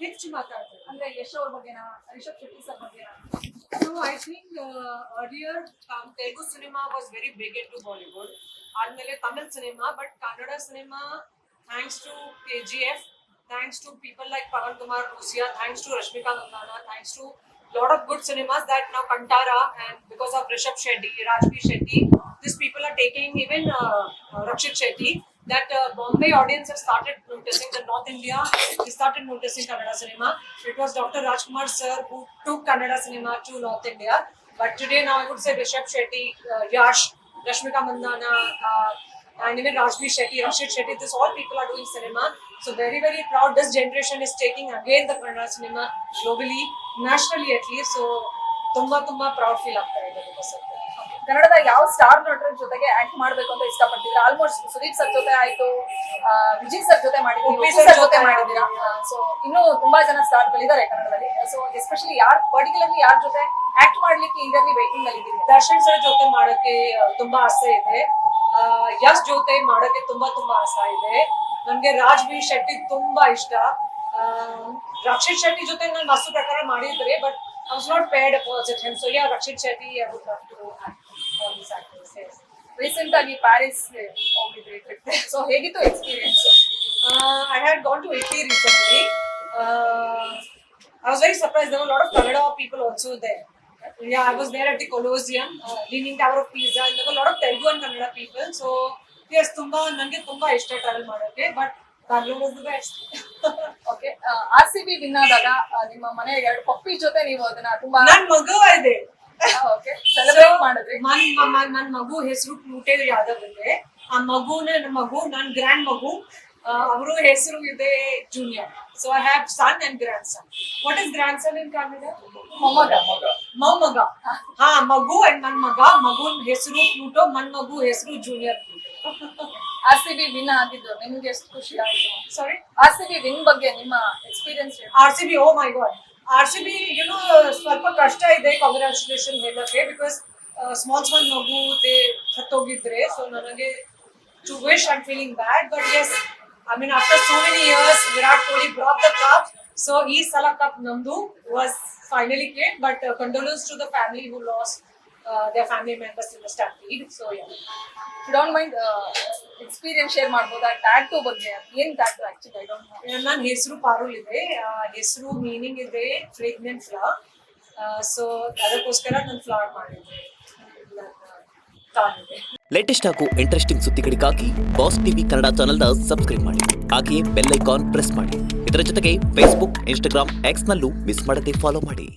ಹೆಚ್ಚು ಮಾತಾಡ್ತಾರೆ. ಅಂದ್ರೆ ಯಶ್ ಅವ್ರ ಬಗ್ಗೆನಾ, ರಿಷಬ್ ಶೆಟ್ಟಿ ಸರ್ ಬಗ್ಗೆನಾ? So I think earlier Telugu cinema was very big into Bollywood. ಆದ್ಮೇಲೆ Tamil cinema, but Kannada cinema, thanks to KGF, thanks to people like Pavan Kumar Rusia, thanks to Rashmika Mandanna, thanks to lot of good cinemas that now Kantara, and because of Rishabh Shetty, Rajbir Shetty, these people are taking even Rakshit Shetty, that Bombay audience have started noticing, the North India, they started noticing Kannada cinema. It was Dr. Rajkumar sir who took Kannada cinema to North India. But today now I would say Rishabh Shetty, Yash, Rashmika Mandanna, and even Rajbir Shetty, Rakshit Shetty, this all people are doing cinema. So very, very proud this generation is taking again the Kannada cinema globally, nationally at least. So ತುಂಬಾ proud feel ಆಗ್ತಾ ಇದೆ because of that. ಕನ್ನಡದ ಯಾವ star ನಟರ ಜೊತೆಗೆ act ಮಾಡ್ಬೇಕು ಅಂತ ಇಷ್ಟಪಡ್ತೀರಾ? ಆಲ್ಮೋಸ್ಟ್ ಸುದೀಪ್ ಸರ್ ಜೊತೆ ಆಯ್ತು, ವಿಜಯ್ ಸರ್ ಜೊತೆ ಮಾಡಿದ್ದೀರಾ, ಉಪ್ಪಿ ಸರ್ ಸರ್ ಜೊತೆ ಜೊತೆ ಮಾಡಿದ್ದೀರಾ. ಸೊ ಇನ್ನೂ ತುಂಬಾ ಜನ ಸ್ಟಾರ್ಗಳಿದ್ದಾರೆ ಕನ್ನಡದಲ್ಲಿ. ಸೊ ಎಸ್ಪೆಷಲಿ ಪರ್ಟಿಕ್ಯುಲರ್ಲಿ ಯಾರ ಜೊತೆ ಆಕ್ಟ್ ಮಾಡ್ಲಿಕ್ಕೆ ಇದರಲ್ಲಿ ವೇಟಿಂಗ್ ಅಲ್ಲಿ ಇದ್ದೀರಿ? ದರ್ಶನ್ ಸರ್ ಜೊತೆ ಮಾಡೋಕೆ ತುಂಬಾ ಆಸೆ ಇದೆ. ಯಶ್ ಜೊತೆ ಮಾಡೋಕೆ ತುಂಬಾ ಆಸೆ ಇದೆ. ನನ್ಗೆ ರಾಜ್ಬೀರ್ ಶೆಟ್ಟಿ ತುಂಬಾ ಇಷ್ಟ. ರಕ್ಷಿತ್ ಶೆಟ್ಟಿ ಜೊತೆ ನಾನು ಮಸ್ತು ಪ್ರಕಾರ ಮಾಡಿದ್ರೆ, but I was not paired opposite him. So yeah, Rakshit Shetty, I would love to act on these actors. Yes. Recent ಆಗಿ ಪ್ಯಾರಿಸ್ ಹೋಗಿದ್ರಿ ಟ್ರಿಪ್. ಸೊ ಹೇಗಿತ್ತು experience? I had gone to Italy recently. I was very surprised. There were a lot of Kannada people also there. Yeah, I was there at the Colosseum, Leaning Tower of Pisa, and there were a lot of Telugu and Kannada people. So yes, ನನಗೆ ತುಂಬಾ ಇಷ್ಟ travel ಮಾಡೋಕೆ, but Bangalore was the best. Okay, RCB win ಆದಾಗ ನಿಮ್ಮ ಮನೆ 2 ಪಪ್ಪಿ ಜೊತೆ ನೀವು ಅದನ್ನ ತುಂಬಾ ನನ್ ಮಗು ಇದೆ. ಓಕೆ ಸೆಲೆಬ್ರೇಟ್ ಮಾಡಿದ್ರಿ. ನನ್ನ ಮಗು ಹೆಸರು ಪ್ಲೂಟೆ ಯಾದವ್ ಇದೆ. ಆ ಮಗು ನನ್ನ ಗ್ರ್ಯಾಂಡ್ ಮಗು, ಅವರು ಹೆಸರು ಇದೆ junior. So I have son and grandson. What is grandson in Kannada? ಮೊಮ್ಮಗ. ಹಾ, ಮಗು ಅಂಡ್ ನನ್ನ ಮಗುನ್ ಹೆಸರು ಪ್ಲೂಟೋ, ನನ್ನ ಮಗು ಹೆಸರು ಜೂನಿಯರ್ ಪ್ಲೂಟೋ. RCB ವಿನ್ ಆಗಿದ್ದು ನಿಮ್ಗೆ ಎಷ್ಟು ಖುಷಿ ಆಯ್ತು? ಸಾರಿ, RCB ವಿನ್ ಬಗ್ಗೆ ನಿಮ್ಮ experience? RCB, oh my god, RCB ಸ್ವಲ್ಪ ಕಷ್ಟ ಇದೆ ಕಾಂಗ್ರಾಚುಲೇಷನ್ ಹೇಳಕ್ಕೆ, ಬಿಕಾಸ್ ಸ್ಮಾಲ್ ಮಗು ಸತ್ತೋಗಿದ್ರೆ. ಸೊ ನನಗೆ to wish I am feeling bad, but yes, I mean after so many years Virat Kohli brought the cup, so ee sala cup namdu was finally came. But condolences to the family who lost their family members in the stampede. So yeah, if you don't mind experience share ಮಾಡ್ಬೋದಾ tattoo ಬಗ್ಗೆ? ಏನ್ tattoo actually? I don't know. ನನ್ನ ಹೆಸರು ಪಾರುಲ್ ಇದೆ. ಹೆಸರು meaning ಇದೆ ಫ್ರೇಗ್ನೆಂಟ್ flower. So ಅದಕ್ಕೋಸ್ಕರ ನಾನು ಫ್ಲವರ್ ಮಾಡಿದ್ದೆ. ಲೇಟೆಸ್ಟ್ ಹಾಗೂ ಇಂಟ್ರೆಸ್ಟಿಂಗ್ ಸುದ್ದಿಗಳಿಗಾಗಿ ಬಾಸ್ ಟಿವಿ ಕನ್ನಡ ಚಾನೆಲ್ನ ಸಬ್ಸ್ಕ್ರೈಬ್ ಮಾಡಿ. ಹಾಗೆಯೇ ಬೆಲ್ ಐಕಾನ್ ಪ್ರೆಸ್ ಮಾಡಿ. ಇದರ ಜೊತೆಗೆ ಫೇಸ್ಬುಕ್, ಇನ್ಸ್ಟಾಗ್ರಾಮ್, ಎಕ್ಸ್ನಲ್ಲೂ ಮಿಸ್ ಮಾಡದೆ ಫಾಲೋ ಮಾಡಿ.